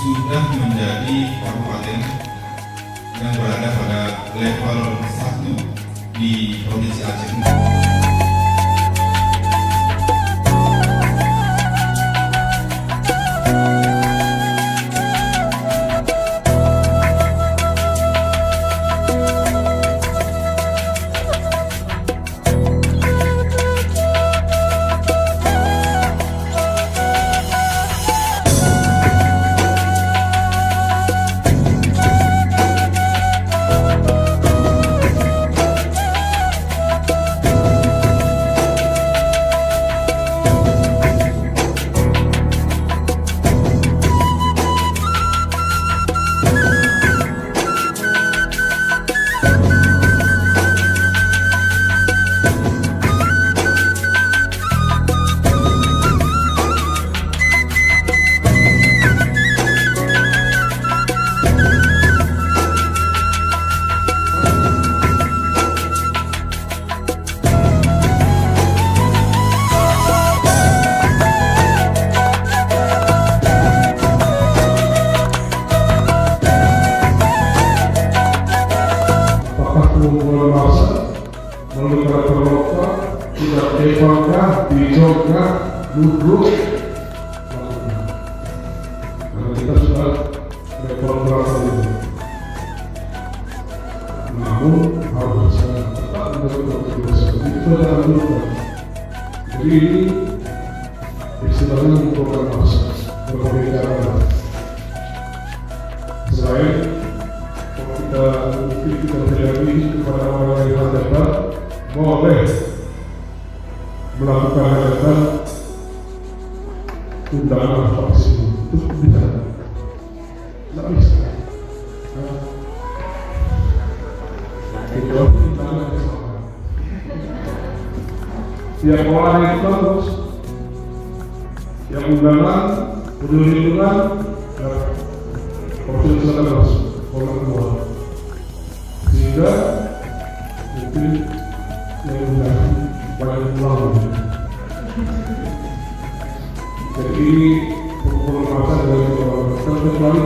sudah menjadi kabupaten yang berada pada level 1 di Provinsi Aceh. Pengumpulan massa melalui operator lokal tidak evaluasi, dijogak, duduk karena kita sudah berkolaborasi itu. Namun harus tetap menjaga kebiasaan itu jangan lupa. Jadi ini istilahnya mengumpulkan massa berkomunikasi. Selain kita terjadi kepada orang yang hajatan boleh melakukan hajatan undangan vaksin itu bisa, tidak bisa. Itu undangan kesalahan. Tiap orang itu bagus, yang undangan, perlindungan, vaksin harus orang tua. Sehingga mungkin yang menjadi banyak pulang. Jadi ini pengumpulan massa dari kecuali